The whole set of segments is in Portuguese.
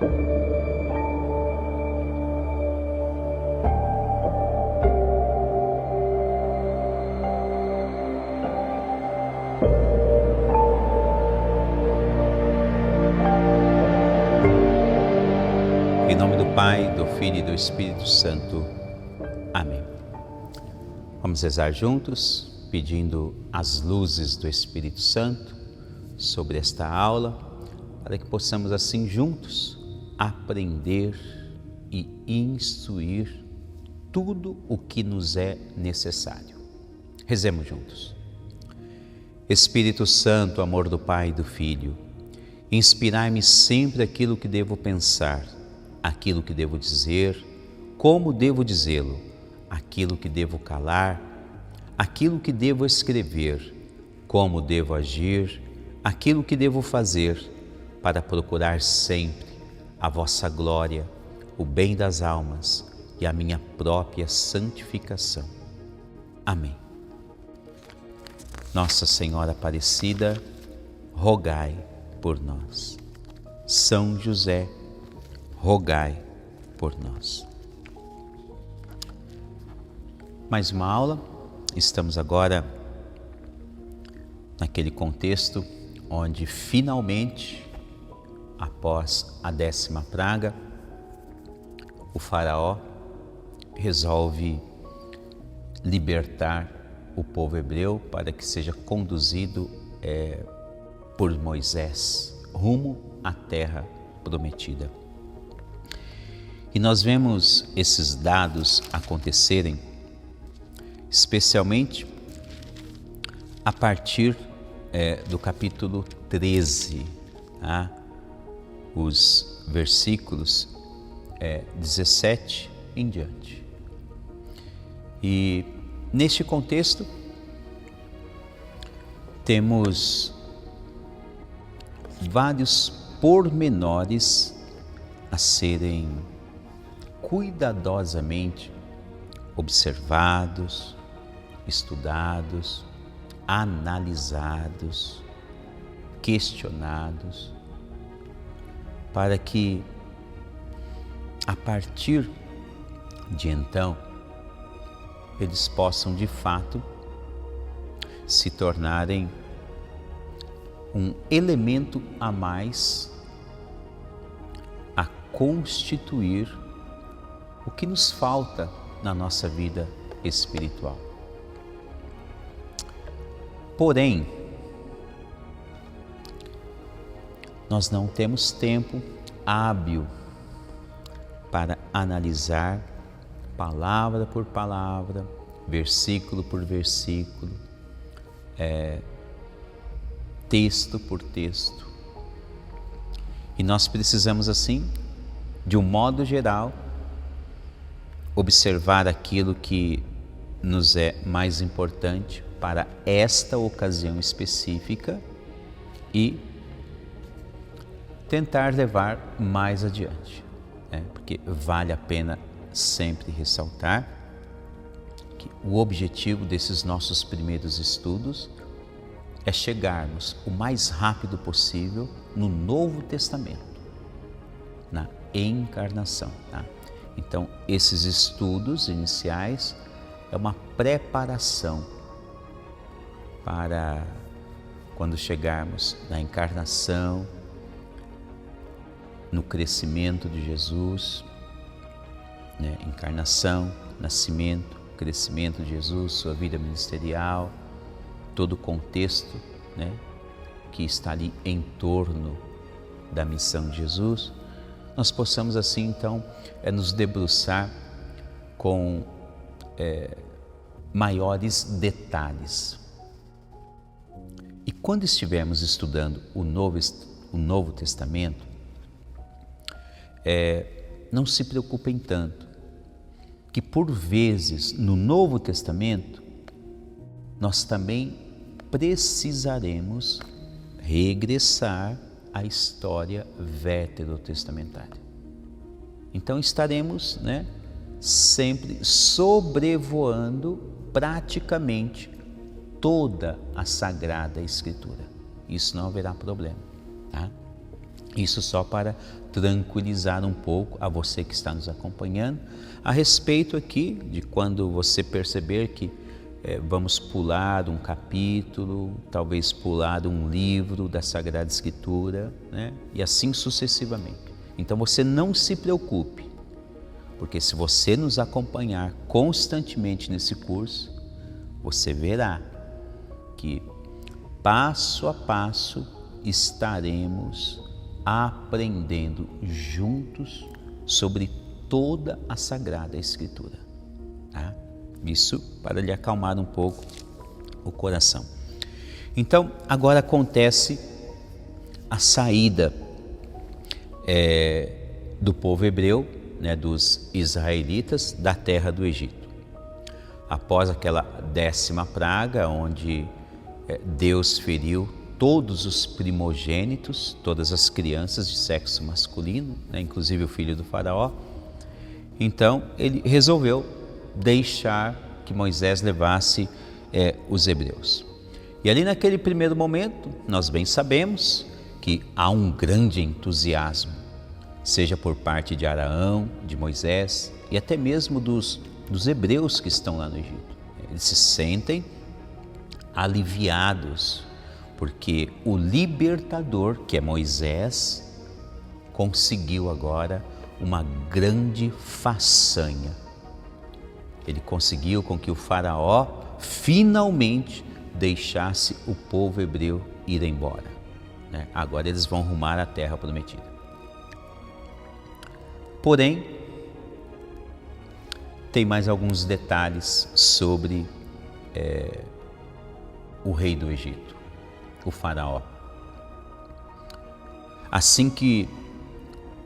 Em nome do Pai, do Filho e do Espírito Santo. Amém. Vamos rezar juntos, pedindo as luzes do Espírito Santo sobre esta aula, para que possamos assim juntos aprender e instruir tudo o que nos é necessário. Rezemos juntos. Espírito Santo, amor do Pai e do Filho, inspirai-me sempre aquilo que devo pensar, aquilo que devo dizer, como devo dizê-lo, aquilo que devo calar, aquilo que devo escrever, como devo agir, aquilo que devo fazer, para procurar sempre a vossa glória, o bem das almas e a minha própria santificação. Amém. Nossa Senhora Aparecida, rogai por nós. São José, rogai por nós. Mais uma aula. Estamos agora naquele contexto onde finalmente, após a 10ª praga, o faraó resolve libertar o povo hebreu para que seja conduzido por Moisés rumo à terra prometida. E nós vemos esses dados acontecerem, especialmente a partir do capítulo 13, tá? Os versículos 17 em diante. E neste contexto, temos vários pormenores a serem cuidadosamente observados, estudados, analisados, questionados, para que a partir de então eles possam de fato se tornarem um elemento a mais a constituir o que nos falta na nossa vida espiritual. Porém, nós não temos tempo hábil para analisar palavra por palavra, versículo por versículo, texto por texto. E nós precisamos, assim, de um modo geral, observar aquilo que nos é mais importante para esta ocasião específica e tentar levar mais adiante, porque vale a pena sempre ressaltar que o objetivo desses nossos primeiros estudos é chegarmos o mais rápido possível no Novo Testamento, na encarnação, tá? Então, esses estudos iniciais é uma preparação para quando chegarmos na encarnação, no crescimento de Jesus, encarnação, nascimento, crescimento de Jesus, sua vida ministerial, todo o contexto, que está ali em torno da missão de Jesus, nós possamos assim então nos debruçar com maiores detalhes. E quando estivermos estudando o Novo Testamento, não se preocupem tanto, que por vezes no Novo Testamento nós também precisaremos regressar à história veterotestamentária. Então estaremos, sempre sobrevoando praticamente toda a Sagrada Escritura. Isso não haverá problema, tá? Isso só para tranquilizar um pouco a você que está nos acompanhando, a respeito aqui de quando você perceber que vamos pular um capítulo, talvez pular um livro da Sagrada Escritura, né? E assim sucessivamente. Então você não se preocupe, porque se você nos acompanhar constantemente nesse curso, você verá que passo a passo estaremos aprendendo juntos sobre toda a Sagrada Escritura, tá? Isso para lhe acalmar um pouco o coração. Então, agora acontece a saída do povo hebreu, né, dos israelitas, da terra do Egito. Após aquela 10ª praga, onde Deus feriu todos os primogênitos, todas as crianças de sexo masculino, né, inclusive o filho do faraó, então ele resolveu deixar que Moisés levasse os hebreus. E ali naquele primeiro momento, nós bem sabemos que há um grande entusiasmo, seja por parte de Arão, de Moisés e até mesmo dos hebreus que estão lá no Egito. Eles se sentem aliviados, porque o libertador, que é Moisés, conseguiu agora uma grande façanha. Ele conseguiu com que o faraó finalmente deixasse o povo hebreu ir embora, né? Agora eles vão rumar à terra prometida. Porém, tem mais alguns detalhes sobre o rei do Egito, o faraó. Assim que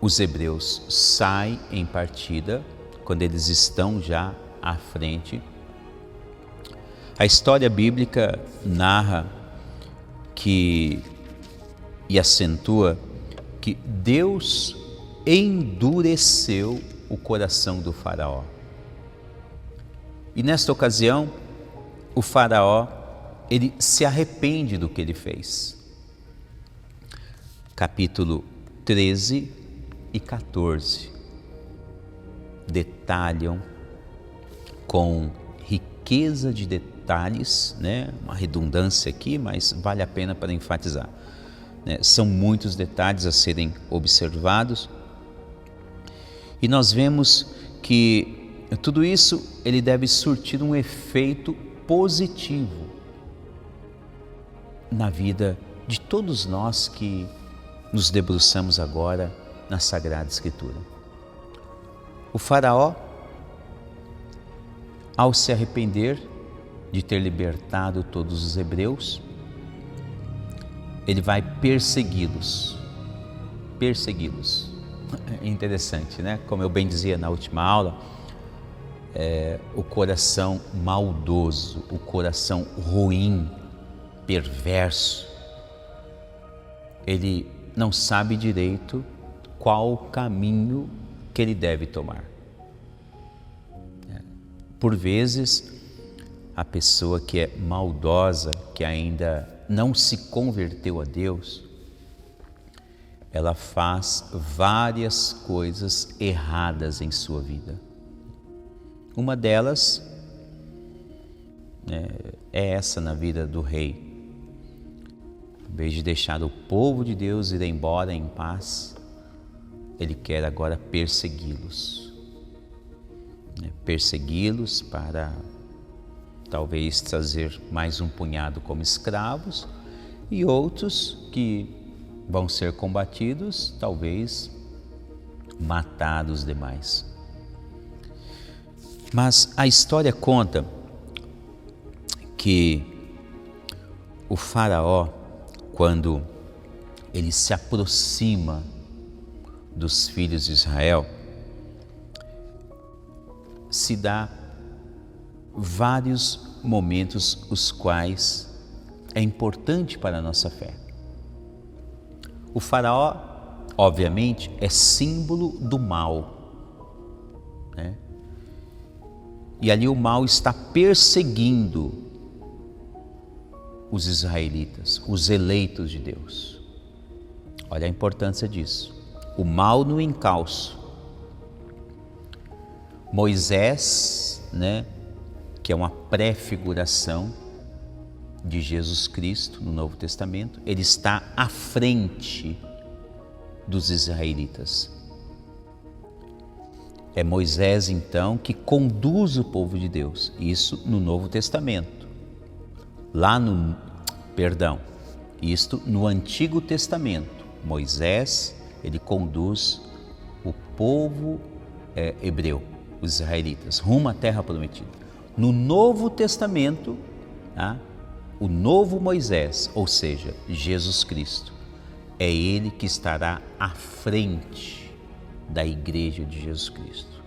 os hebreus saem em partida, quando eles estão já à frente, a história bíblica narra e acentua que Deus endureceu o coração do faraó. E nesta ocasião, o faraó, ele se arrepende do que ele fez. Capítulo 13 e 14 detalham com riqueza de detalhes, né? Uma redundância aqui, mas vale a pena para enfatizar, né? São muitos detalhes a serem observados e nós vemos que tudo isso ele deve surtir um efeito positivo na vida de todos nós que nos debruçamos agora na Sagrada Escritura. O faraó, ao se arrepender de ter libertado todos os hebreus, ele vai persegui-los. É interessante, né? Como eu bem dizia na última aula, o coração maldoso, o coração ruim, perverso, ele não sabe direito qual o caminho que ele deve tomar. Por vezes, a pessoa que é maldosa, que ainda não se converteu a Deus, ela faz várias coisas erradas em sua vida. Uma delas é essa na vida do rei. Em vez de deixar o povo de Deus ir embora em paz, ele quer agora persegui-los. Persegui-los para talvez trazer mais um punhado como escravos e outros que vão ser combatidos, talvez matar os demais. Mas a história conta que o faraó, quando ele se aproxima dos filhos de Israel, se dá vários momentos os quais é importante para a nossa fé. O faraó, obviamente, é símbolo do mal, né? E ali o mal está perseguindo os israelitas, os eleitos de Deus. Olha a importância disso. O mal no encalço. Moisés, que é uma pré-figuração de Jesus Cristo no Novo Testamento, ele está à frente dos israelitas. É Moisés, então, que conduz o povo de Deus. Isso no Novo Testamento. Isto no Antigo Testamento. Moisés, ele conduz o povo hebreu, os israelitas, rumo à terra prometida. No Novo Testamento, o novo Moisés, ou seja, Jesus Cristo, é ele que estará à frente da igreja de Jesus Cristo.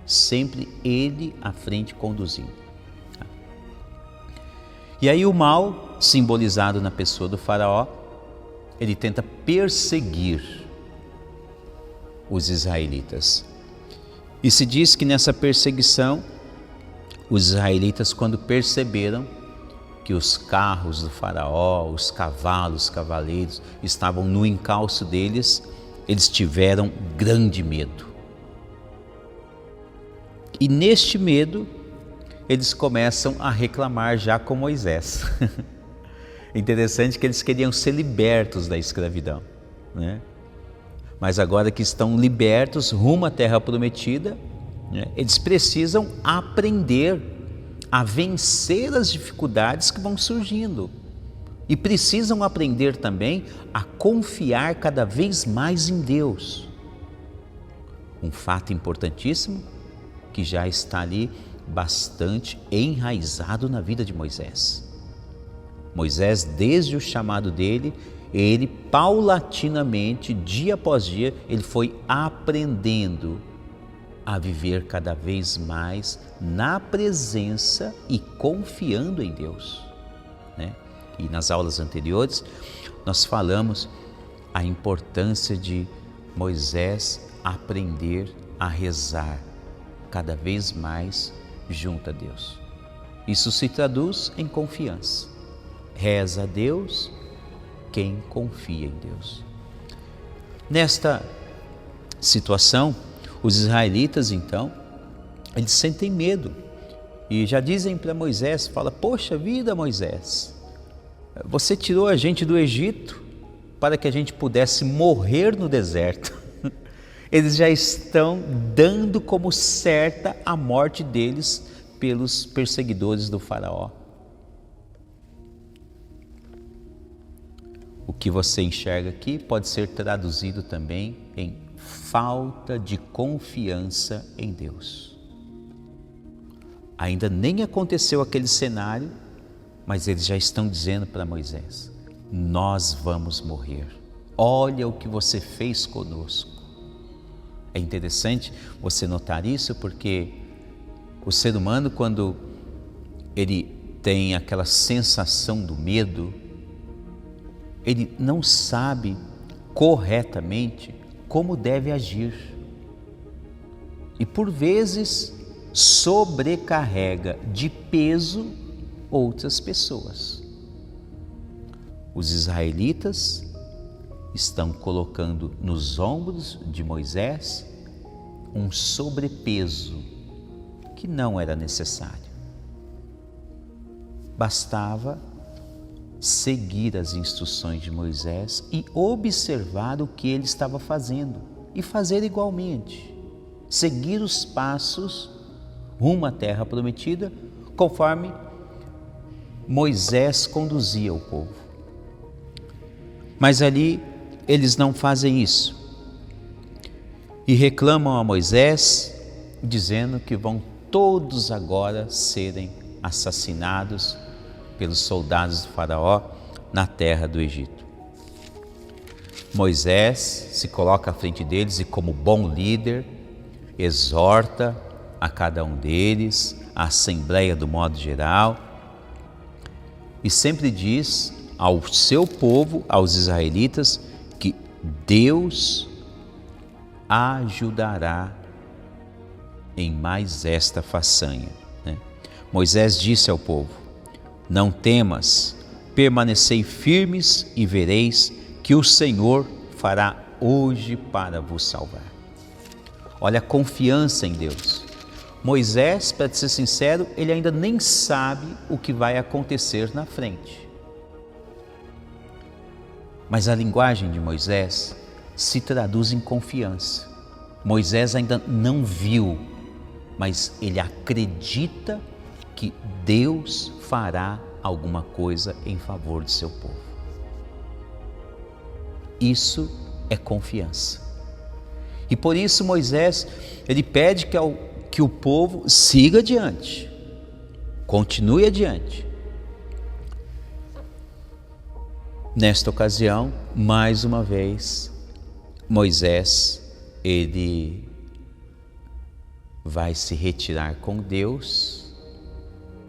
Sempre ele à frente conduzindo. E aí o mal, simbolizado na pessoa do faraó, ele tenta perseguir os israelitas. E se diz que nessa perseguição, os israelitas, quando perceberam que os carros do faraó, os cavalos, os cavaleiros estavam no encalço deles, eles tiveram grande medo. E neste medo, eles começam a reclamar já com Moisés. Interessante que eles queriam ser libertos da escravidão, Mas agora que estão libertos rumo à terra prometida, eles precisam aprender a vencer as dificuldades que vão surgindo. E precisam aprender também a confiar cada vez mais em Deus. Um fato importantíssimo que já está ali bastante enraizado na vida de Moisés. Moisés, desde o chamado dele, ele paulatinamente, dia após dia, ele foi aprendendo a viver cada vez mais na presença e confiando em Deus. E nas aulas anteriores, nós falamos a importância de Moisés aprender a rezar cada vez mais junto a Deus. Isso se traduz em confiança. Reza a Deus quem confia em Deus. Nesta situação, os israelitas, então, eles sentem medo e já dizem para Moisés, poxa vida, Moisés, você tirou a gente do Egito para que a gente pudesse morrer no deserto. Eles já estão dando como certa a morte deles pelos perseguidores do faraó. O que você enxerga aqui pode ser traduzido também em falta de confiança em Deus. Ainda nem aconteceu aquele cenário, mas eles já estão dizendo para Moisés, nós vamos morrer. Olha o que você fez conosco. É interessante você notar isso porque o ser humano, quando ele tem aquela sensação do medo, ele não sabe corretamente como deve agir. E por vezes sobrecarrega de peso outras pessoas. Os israelitas estão colocando nos ombros de Moisés um sobrepeso que não era necessário. Bastava seguir as instruções de Moisés e observar o que ele estava fazendo e fazer igualmente, seguir os passos rumo à terra prometida, conforme Moisés conduzia o povo. Mas ali eles não fazem isso e reclamam a Moisés, dizendo que vão todos agora serem assassinados pelos soldados do faraó na terra do Egito. Moisés se coloca à frente deles e, como bom líder, exorta a cada um deles, a assembleia do modo geral, e sempre diz ao seu povo, aos israelitas, que Deus ajudará em mais esta façanha. Moisés disse ao povo, não temas, permanecei firmes e vereis que o Senhor fará hoje para vos salvar. Olha a confiança em Deus. Moisés, para ser sincero, ele ainda nem sabe o que vai acontecer na frente. Mas a linguagem de Moisés se traduz em confiança. Moisés ainda não viu, mas ele acredita que Deus fará alguma coisa em favor de seu povo. Isso é confiança. E por isso Moisés, ele pede que o povo siga adiante, continue adiante. Nesta ocasião, mais uma vez, Moisés, ele vai se retirar com Deus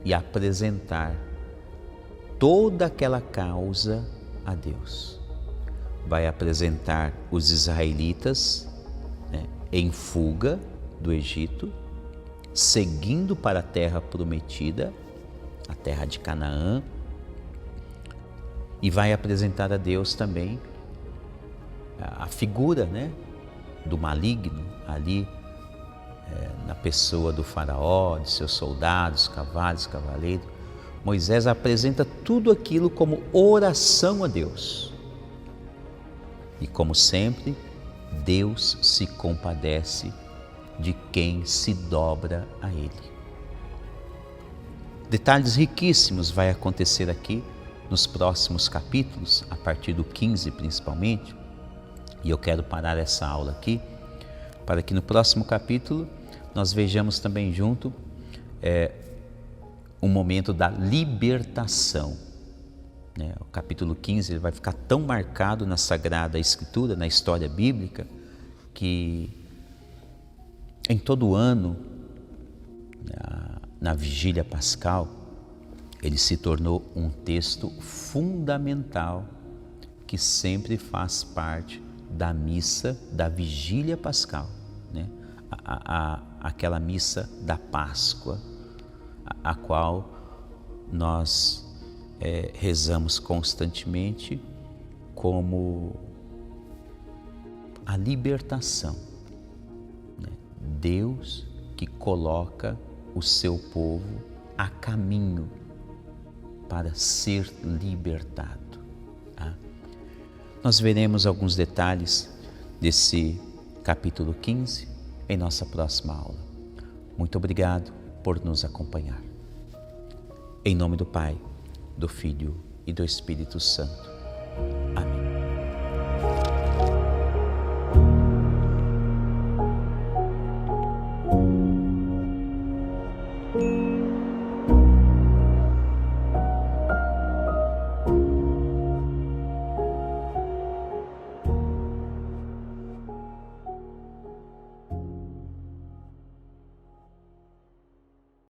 e apresentar toda aquela causa a Deus. Vai apresentar os israelitas em fuga do Egito, seguindo para a terra prometida, a terra de Canaã, e vai apresentar a Deus também a figura do maligno ali, na pessoa do faraó, de seus soldados, cavalos, cavaleiros. Moisés apresenta tudo aquilo como oração a Deus. E como sempre, Deus se compadece de quem se dobra a Ele. Detalhes riquíssimos vai acontecer aqui nos próximos capítulos, a partir do 15 principalmente, e eu quero parar essa aula aqui, para que no próximo capítulo nós vejamos também junto um momento da libertação. O capítulo 15 ele vai ficar tão marcado na Sagrada Escritura, na história bíblica, que em todo ano, na vigília pascal, ele se tornou um texto fundamental que sempre faz parte da missa da vigília pascal, aquela missa da Páscoa, a qual nós rezamos constantemente como a libertação. Deus que coloca o seu povo a caminho para ser libertado. Nós veremos alguns detalhes desse capítulo 15 em nossa próxima aula. Muito obrigado por nos acompanhar. Em nome do Pai, do Filho e do Espírito Santo. Amém.